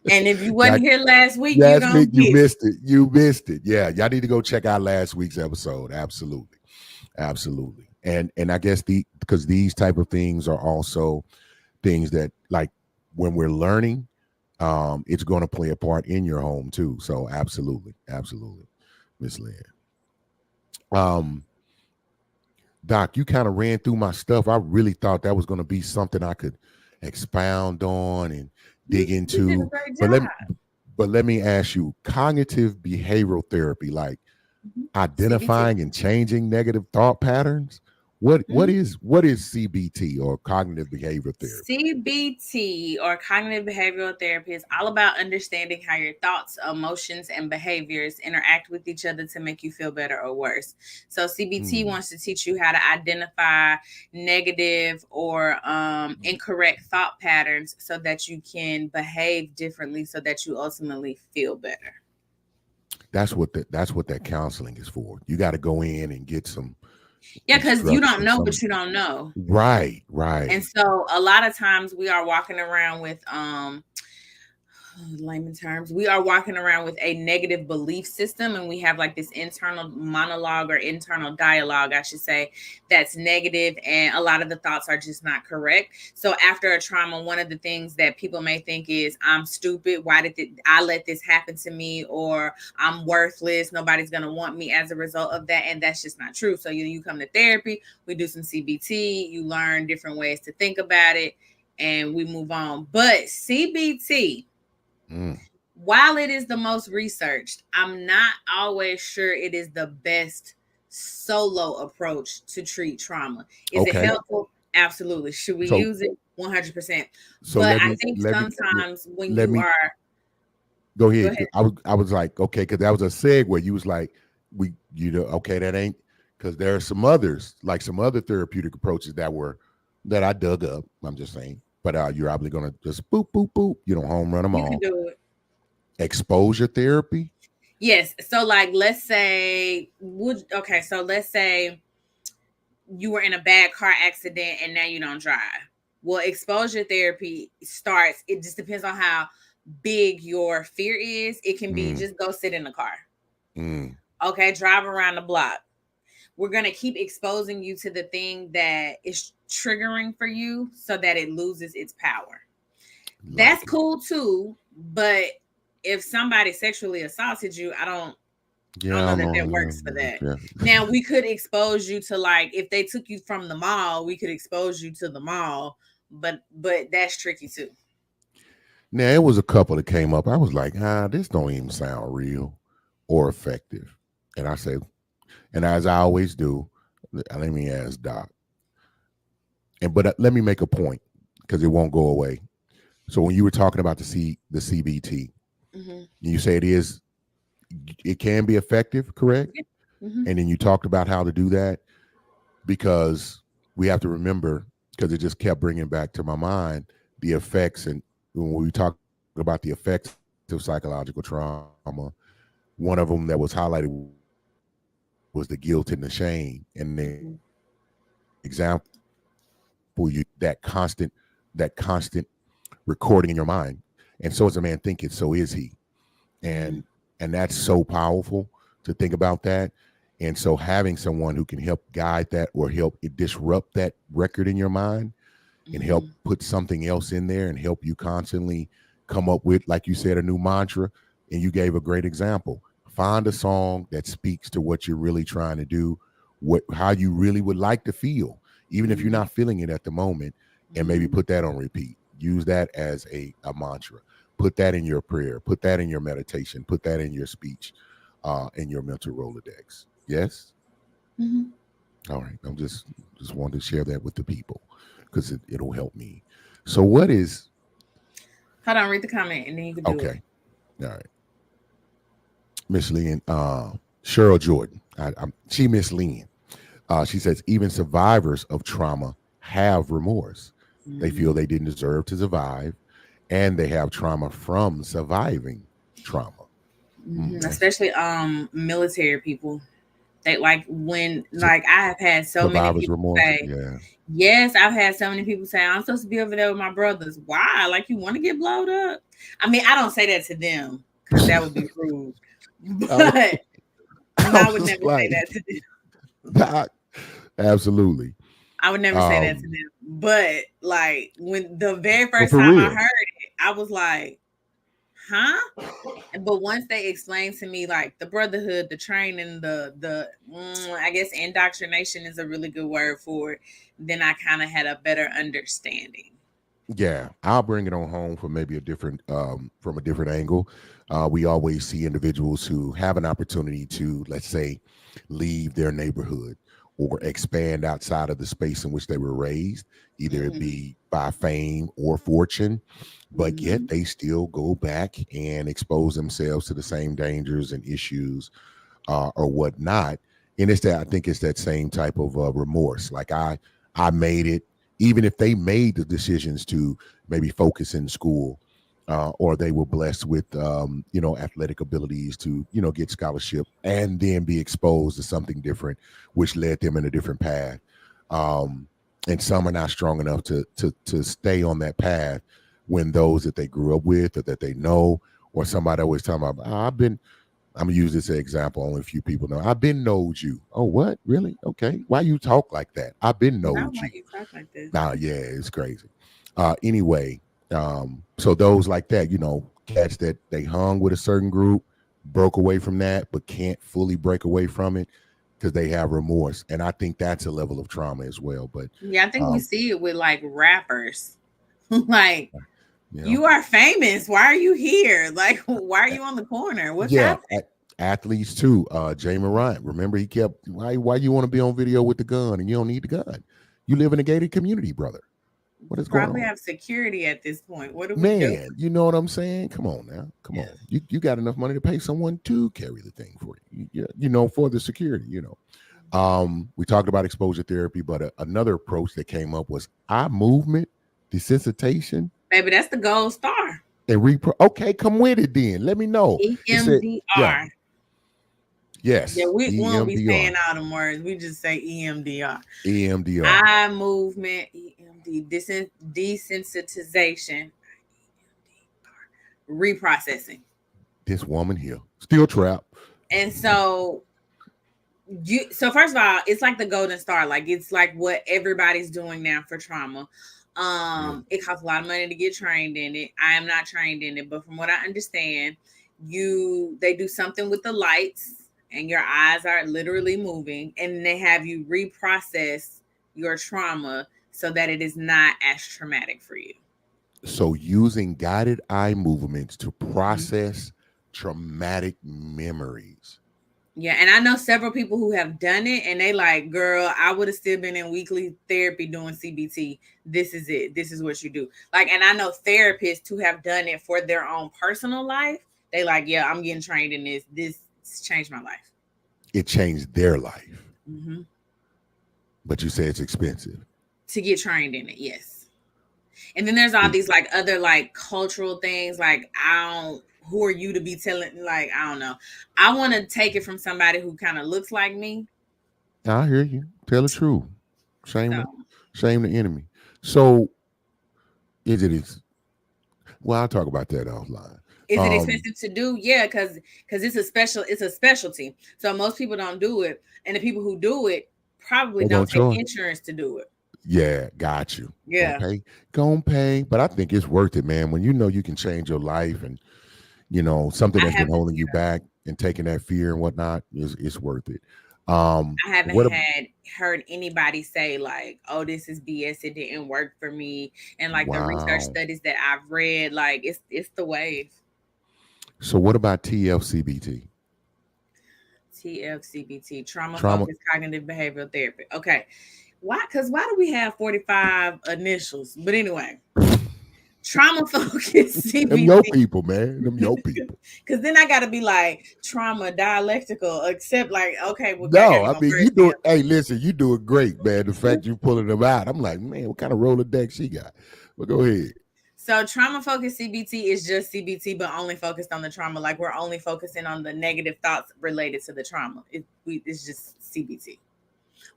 And if you Y'all, wasn't here last week, you last week don't you get it. missed it. You missed it. Yeah, y'all need to go check out last week's episode. Absolutely, absolutely. And I guess because these type of things are also things that, like, when we're learning, it's going to play a part in your home too. So absolutely, absolutely, Miss Lynn. Um, Doc, you kind of ran through my stuff. I really thought that was going to be something I could expound on and dig You did a into. great But job. let me ask you, cognitive behavioral therapy, like CBT. identifying and changing negative thought patterns. What what Mhm. is what is CBT, or cognitive behavioral therapy? CBT, or cognitive behavioral therapy, is all about understanding how your thoughts, emotions, and behaviors interact with each other to make you feel better or worse. So, CBT Mm, wants to teach you how to identify negative or incorrect thought patterns so that you can behave differently so that you ultimately feel better. that's what that counseling is for. You got to go in and get some Yeah, because you don't instruction. know Some what you don't know. right, And right. so a lot of times we are walking around with layman terms, we are walking around with a negative belief system, and we have like this internal monologue, or internal dialogue, I should say, that's negative, and a lot of the thoughts are just not correct. So after a trauma, one of the things that people may think is, I'm stupid, why I let this happen to me, or I'm worthless, nobody's going to want me as a result of that. And that's just not true. So you come to therapy, we do some CBT, you learn different ways to think about it, and we move on. But CBT, Mm, while it is the most researched, I'm not always sure it is the best solo approach to treat trauma. Is it okay. helpful? Absolutely. Should we So use it? 100%. so But let I me think let me sometimes when let you me are, go go ahead. ahead. I was like, okay, because that was a segue. You was like, okay, that ain't, because there are some others, like some other therapeutic approaches that I dug up. I'm just saying, but you're probably gonna just boop boop boop, home run them You can all. do it. Exposure therapy. Yes. So like let's say so let's say you were in a bad car accident and now you don't drive. Well, exposure therapy starts, it just depends on how big your fear is. It can be Mm, just go sit in the car. mm, Okay, drive around the block. We're going to keep exposing you to the thing that is triggering for you so that it loses its power. That's like it. cool too, but if somebody sexually assaulted you, I don't Yeah, I know don't that that know. works for that. Yeah. Now, we could expose you to, like, if they took you from the mall, we could expose you to the mall, but that's tricky too. Now it was a couple that came up. I was like, this don't even sound real or effective. And I said, and as I always do, let me ask Doc. But let me make a point because it won't go away. So when you were talking about the CBT, Mm-hmm. you say it can be effective, correct? Yeah. Mm-hmm. And then you talked about how to do that, because we have to remember, because it just kept bringing back to my mind the effects. And when we talk about the effects of psychological trauma, one of them that was highlighted was the guilt and the shame. And an example Mm-hmm. you that constant recording in your mind. And so as a man thinketh, so is he. Mm-hmm. And that's so powerful to think about that. And so having someone who can help guide that, or help it disrupt that record in your mind, and help Mm-hmm. put something else in there, and help you constantly come up with, like you said, a new mantra. And you gave a great example. Find a song that speaks to what you're really trying to do, how you really would like to feel, even if you're Mm-hmm. not feeling it at the moment, and maybe Mm-hmm. put that on repeat. Use that as a mantra. Put that in your prayer. Put that in your meditation. Put that in your speech, in your mental Rolodex. Yes? Mm-hmm. All right. I'm just wanted to share that with the people, because it'll help me. So what is, Hold on, read the comment and then you can do it. okay. All right. Miss Lynn, Cheryl Jordan. She Miss Lynn. She says even survivors of trauma have remorse. They Mm-hmm. feel they didn't deserve to survive, and they have trauma from surviving trauma. Mm-hmm. That's Especially military people. They like when like I have had so many survivor's people remorse. say, Yeah. yes, I've had so many people say, I'm supposed to be over there with my brothers. Why? Like you want to get blowed up? I mean, I don't say that to them because that would be rude. I was, But I I would was never say like, that to them. that, absolutely. I would never say that to Um, them. But like when the very but first for time I real, heard it, I was like, huh? But once they explained to me like the brotherhood, the training, I guess indoctrination is a really good word for it, then I kind of had a better understanding. yeah, I'll bring it on home from maybe a different, from a different angle. We always see individuals who have an opportunity to, let's say, leave their neighborhood or expand outside of the space in which they were raised, either it Hmm. be by fame or fortune, but yet Hmm. they still go back and expose themselves to the same dangers and issues or whatnot. And it's that I think it's that same type of remorse. Like I made it, even if they made the decisions to maybe focus in school, or they were blessed with athletic abilities to get scholarship and then be exposed to something different, which led them in a different path. Um, and some are not strong enough to stay on that path when those that they grew up with or that they know or somebody always talking about, I'm gonna use this as an example. Only a few people know. I've been knowed you. Oh, what? Really? Okay. Why you talk like that? I've been Now knowed why you. you talk like this? Nah, yeah, it's crazy. Anyway, so those like that, cats that they hung with a certain group, broke away from that, but can't fully break away from it because they have remorse, and I think that's a level of trauma as well. But Yeah, I think we um, see it with like rappers. Like yeah, you are famous. Why are you here? Like why are you on the corner? What's yeah, happening? athletes too. Jay Morant, remember he kept why you want to be on video with the gun and you don't need the gun. You live in a gated community, brother. What You is going probably on? have security at this point. What are we doing? Man, you know what I'm saying? Come on now. Come on. Yes. You got enough money to pay someone to carry the thing for you. For the security. We talked about exposure therapy, but another approach that came up was eye movement desensitization Baby, that's the gold star. and repro. Okay, come with it then. Let me know. It said, yeah, EMDR. Yeah, yes, we won't be saying EMDR, all them words. We just say EMDR. EMDR. Eye movement, EMD, desensitization, reprocessing. This woman here still trapped. And so first of all, it's like the golden star. Like it's like what everybody's doing now for trauma. Yeah. It costs a lot of money to get trained in it. I am not trained in it, but from what I understand, they do something with the lights and your eyes are literally moving and they have you reprocess your trauma so that it is not as traumatic for you. So using guided eye movements to Mhm. process traumatic memories. Yeah, and I know several people who have done it and they like, girl, I would have still been in weekly therapy doing CBT. This is it. This is what you do. Like, and I know therapists who have done it for their own personal life. They like, yeah, I'm getting trained in this. This changed my life. It changed their life. Hmm. But you say it's expensive. To get trained in it, yes. And then there's all these like other like cultural things. Like, I don't, who are you to be telling, like, I don't know. I want to take it from somebody who kind of looks like me. I hear you. Tell the truth. So Shame the shame the enemy. So is it well, I'll talk about that offline. is it Um, expensive to do? Yeah, because it's a specialty. So most people don't do it, and the people who do it probably they gonna don't take charge. insurance to do it. Yeah, got you. Gonna Yeah, pay. Gonna pay. But I think it's worth it, man. When you know you can change your life and something I that's been haven't. holding you Yeah, back and taking that fear and whatnot is it's worth it. I haven't What heard anybody say like, "Oh, this is BS. It didn't work for me." And like the research wow. studies that I've read, like it's the wave. So what about TFCBT? TFCBT, trauma Trauma. focused cognitive behavioral therapy. Okay, why? Because why do we have 45 initials? But anyway, trauma focused Them your CBT. people, man. Them your people. Because then I got to be like trauma dialectical, except like, okay, well, I got to No, I go mean you first do then. it. Hey, listen, you do it great, man. The fact you pulling them out, I'm like, man, what kind of Rolodex she got? But go ahead. So trauma focused CBT is just CBT, but only focused on the trauma. Like we're only focusing on the negative thoughts related to the trauma. It's just CBT,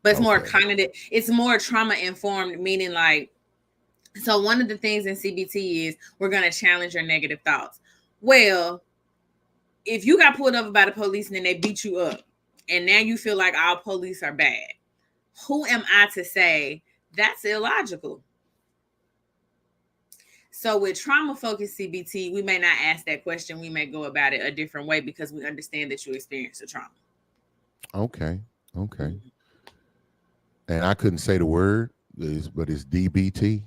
but it's more Okay. cognitive. It's more trauma informed, meaning like, so one of the things in CBT is we're going to challenge your negative thoughts. Well, if you got pulled over by the police and then they beat you up, and now you feel like all police are bad, who am I to say that's illogical? So with trauma focused CBT, we may not ask that question. We may go about it a different way because we understand that you experienced a trauma. Okay. Okay. And I couldn't say the word, but it's DBT.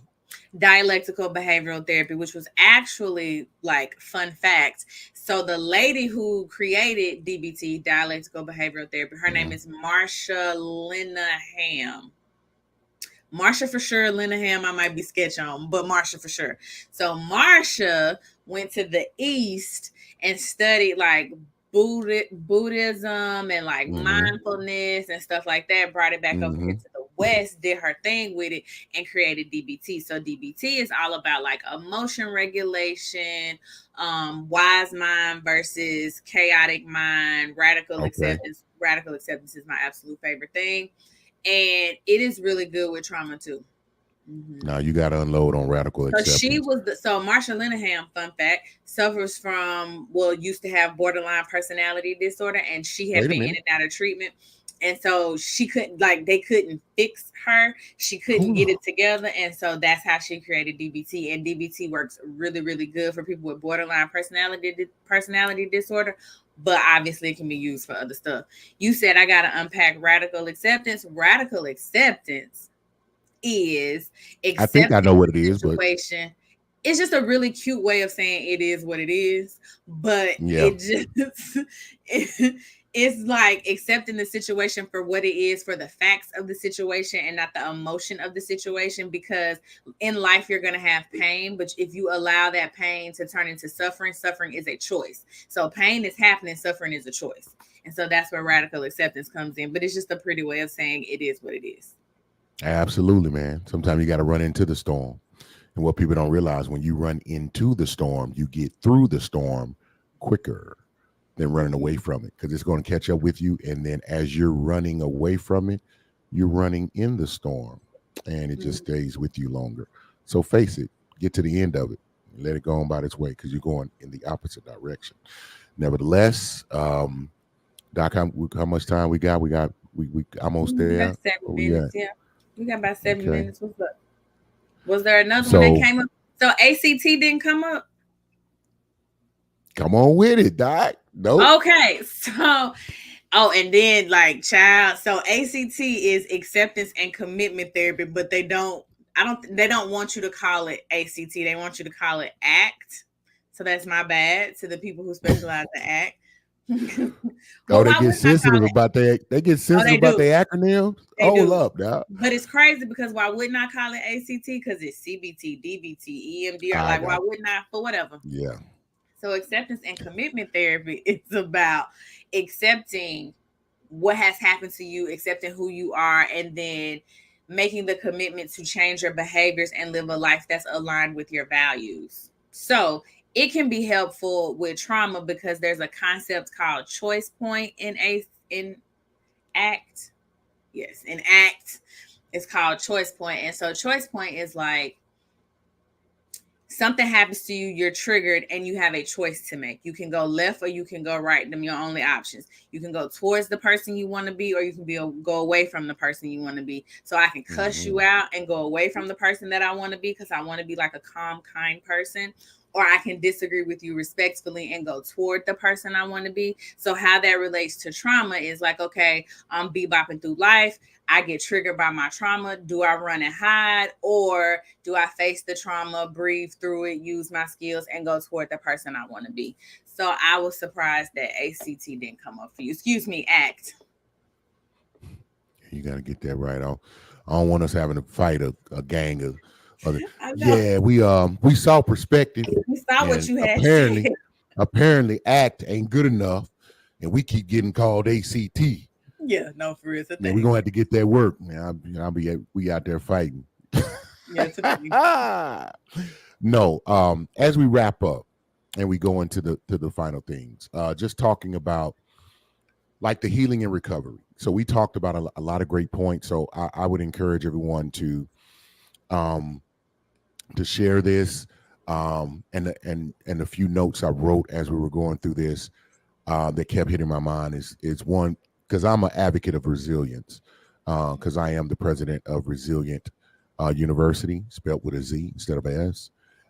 Dialectical behavioral therapy, which was actually like fun fact. So the lady who created DBT, dialectical behavioral therapy, her name Mhm. is Marsha Linehan. Marsha for sure, Linehan I might be sketch on, but Marsha for sure. So Marsha went to the East and studied like Buddhism and like Mhm. mindfulness and stuff like that, brought it back over here Mhm. to the West, did her thing with it, and created DBT. So DBT is all about like emotion regulation, wise mind versus chaotic mind, radical Okay. acceptance. Radical acceptance is my absolute favorite thing, and it is really good with trauma too. Mm-hmm. Now you got to unload on radical So she acceptance. was so Marsha Linehan, fun fact, suffers from, well, used to have borderline personality disorder, and she had Wait a been in minute. and out of treatment. And so she couldn't, like, they couldn't fix her. She couldn't Whew. get it together. And so that's how she created DBT. And DBT works really, really good for people with borderline personality disorder. But obviously, it can be used for other stuff. You said I got to unpack radical acceptance. Radical acceptance is I think I know accepting what the it is, but situation. It's just a really cute way of saying it is what it is, but yeah. it just it's like accepting the situation for what it is, for the facts of the situation and not the emotion of the situation. Because in life you're going to have pain, but if you allow that pain to turn into suffering, suffering is a choice. So pain is happening, suffering is a choice. And so that's where radical acceptance comes in, but it's just a pretty way of saying it is what it is. Absolutely, man. Sometimes you got to run into the storm. And what people don't realize, when you run into the storm, you get through the storm quicker than running away from it, because it's going to catch up with you. And then as you're running away from it, you're running in the storm and it just Mhm. stays with you longer. So face it, get to the end of it, and let it go on by its way, because you're going in the opposite direction. Nevertheless, Doc, how much time we got? We almost there. About Where 7 we at? minutes. Yeah, we got about 7 Okay. minutes. What's up? Was there another one that So came up? So ACT didn't come up. come on with it, Doc. Nope. Okay, so and then like child. So ACT is acceptance and commitment therapy, but they don't. I don't. They don't want you to call it ACT. They want you to call it ACT. So that's my bad to the people who specialize in ACT. Oh, Well, they why get wouldn't I call sensitive it? about their Oh, they do. their acronyms. They Hold do. up, Doc. But it's crazy because why wouldn't I call it ACT? Because it's CBT, DBT, EMDR. I Like, why got wouldn't I? For whatever. yeah. So, acceptance and commitment therapy is about accepting what has happened to you, accepting who you are, and then making the commitment to change your behaviors and live a life that's aligned with your values. So, it can be helpful with trauma because there's a concept called choice point in ACT. Yes, in ACT it's called choice point. And so choice point is like something happens to you, you're triggered, and you have a choice to make. You can go left or you can go right. Them your only options. You can go towards the person you want to be, or you can go away from the person you want to be. So I can cuss Hmm. you out and go away from the person that I want to be because I want to be like a calm, kind person. Or I can disagree with you respectfully and go toward the person I want to be. So how that relates to trauma is like, okay, I'm bebopping through life. I get triggered by my trauma. Do I run and hide, or do I face the trauma, breathe through it, use my skills, and go toward the person I want to be? So I was surprised that ACT didn't come up for you. Excuse me, ACT. You got to get that right. I don't want us having to fight a gang Other, I know. yeah, we saw perspective, We saw what and you had said. apparently act ain't good enough, and we keep getting called ACT. Yeah, no, for real. It's a Man, we're thing. gonna have to get that work, man. We out there fighting. Yeah, it's a thing. No, as we wrap up and we go into the final things, just talking about like the healing and recovery. So we talked about a lot of great points. So I would encourage everyone um, to share this, and a few notes I wrote as we were going through this that kept hitting my mind is one, because I'm an advocate of resilience, because I am the president of Resilient University, spelled with a Z instead of a S.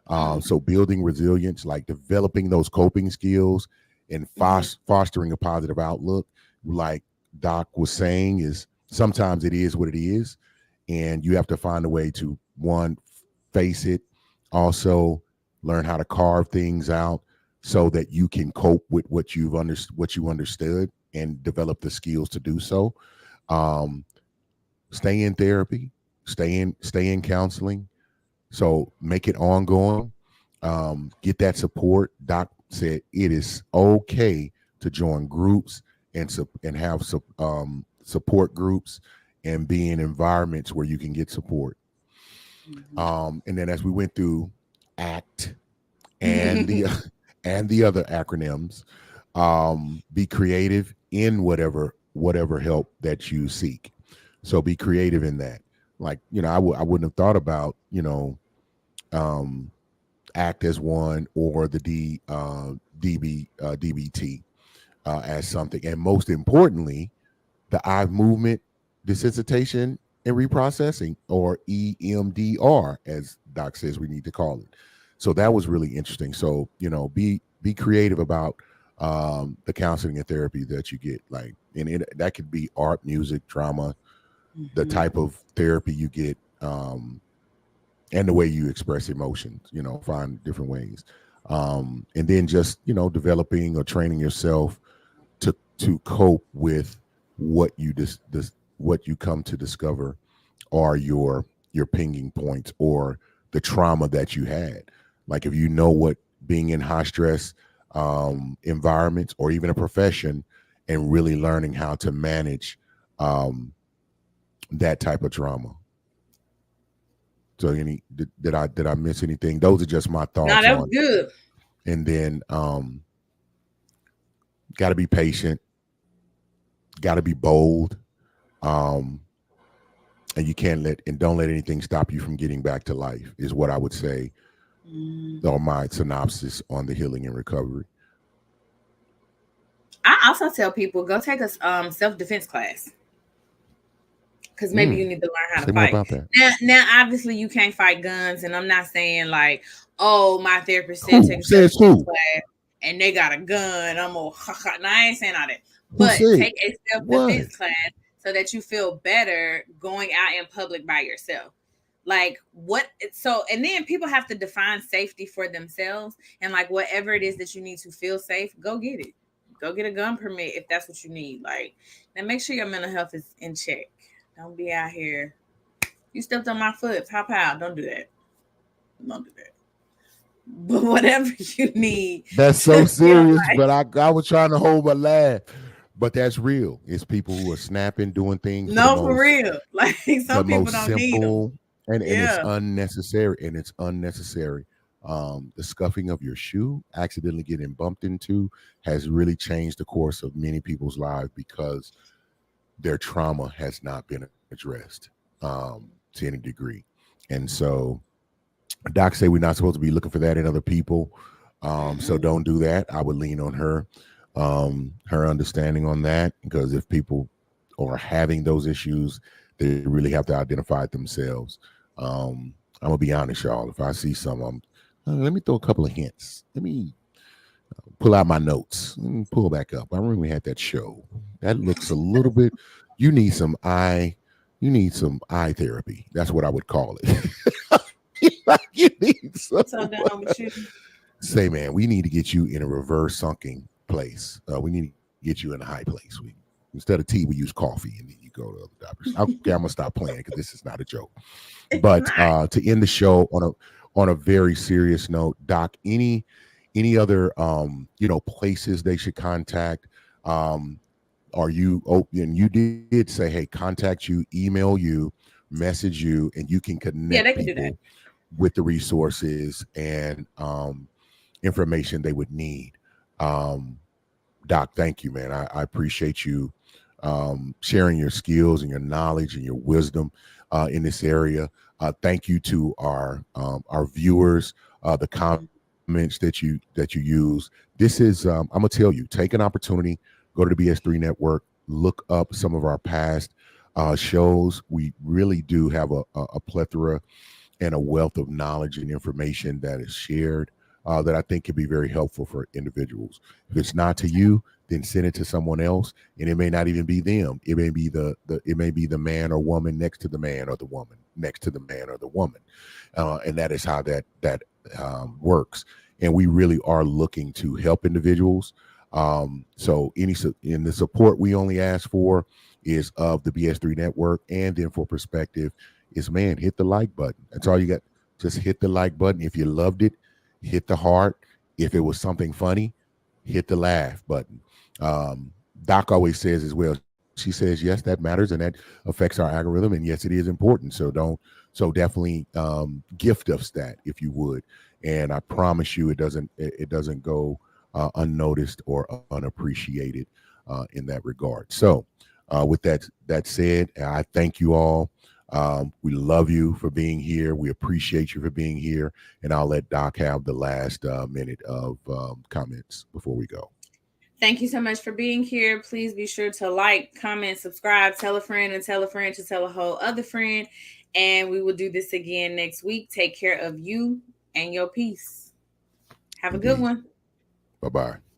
Mm, So building resilience, like developing those coping skills and mhm, fostering a positive outlook, like Doc was saying, is sometimes it is what it is, and you have to find a way to, one, face it, also learn how to carve things out so that you can cope with what you understood and develop the skills to do so. Um, Stay in therapy, stay in counseling. So make it ongoing. Get that support. Doc said it is okay to join groups and have support groups and be in environments where you can get support. mhm. And then as we went through ACT and the and the other acronyms, be creative in whatever help that you seek. So be creative in that. Like, I wouldn't have thought about, um, ACT as one, or the DBT as something. And most importantly, the eye movement desensitization and reprocessing, or EMDR, as Doc says we need to call it. So that was really interesting. So, be creative about the counseling and therapy that you get. Like, and that could be art, music, drama, the Mhm. type of therapy you get, and the way you express emotions. Find different ways, and then just developing or training yourself to cope with what you what you come to discover are your pinging points, or the trauma that you had. Like, if you know what being in high stress environments, or even a profession, and really learning how to manage um, that type of trauma. So, did I miss anything? Those are just my No, thoughts that was on. good. And then got to be patient, got to be bold, um, and you can't let and don't let anything stop you from getting back to life, is what I would say, Mm. or my synopsis on the healing and recovery. I also tell people go take a self defense class because maybe you Mm, need to learn how to say more fight. about that. Now, obviously, you can't fight guns, and I'm not saying like, oh, my therapist said Who take a self says defense who? class, and they got a gun. I'm all, no, I ain't saying all that. Who But said take a self what? defense class so that you feel better going out in public by yourself. Like what? So, and then people have to define safety for themselves, and like whatever it is that you need to feel safe, go get it. Go get a gun permit if that's what you need. Like, now make sure your mental health is in check. Don't be out here. You stepped on my foot. Pow pow. Don't do that. Don't do that. But whatever you need That's to so feel serious, like, but I was trying to hold my laugh. But that's real. It's people who are snapping, doing things no, for real. Like the some people most don't need them. simple, and it's Yeah. unnecessary, the scuffing of your shoe, accidentally getting bumped into, has really changed the course of many people's lives, because their trauma has not been addressed, to any degree. And so Doc say we're not supposed to be looking for that in other people. So Mm-mm. don't do that. I would lean on her understanding on that, because if people are having those issues, they really have to identify it themselves. I'm gonna be honest, y'all. If I see some, let me throw a couple of hints. Let me pull out my notes. Let me pull back up. I remember we had that show. That looks a little bit. You need some eye. You need some eye therapy. That's what I would call it. You need some. What's so done with you? Say, man, we need to get you in a reverse sunken place. We need to get you in a high place. Instead of tea, we use coffee, and then you go to other doctors. Okay, I'm gonna stop playing because this is not a joke. It's But not. to end the show on a very serious note, Doc, any other places they should contact? Um, are you open? You did say, hey, contact you, email you, message you, and you can Yeah, connect they can do that. people with the resources and information they would need. Um, Doc, thank you, man. I appreciate you sharing your skills and your knowledge and your wisdom in this area. Thank you to our viewers, the comments that you use. This is I'm gonna tell you, take an opportunity, go to the BS3 Network, look up some of our past shows. We really do have a plethora and a wealth of knowledge and information that is shared that I think can be very helpful for individuals. If it's not to you, then send it to someone else, and it may not even be them. It may be the man or woman next to the man or the woman next to the man or the woman, and that is how that works. And we really are looking to help individuals. So in the support we only ask for is of the BS3 Network, and then for perspective is, man, hit the like button. That's all you got. Just hit the like button. If you loved it, hit the heart. If it was something funny, hit the laugh button. Doc always says as well. She says, yes, that matters and that affects our algorithm, and yes, it is important. So definitely gift us that if you would. And I promise you, it doesn't go unnoticed or unappreciated in that regard. So with that said, I thank you all. We love you for being here. We appreciate you for being here. And I'll let Doc have the last minute of comments before we go. Thank you so much for being here. Please be sure to like, comment, subscribe, tell a friend, and tell a friend to tell a whole other friend. And we will do this again next week. Take care of you and your peace. Have a good Indeed. one. Bye bye.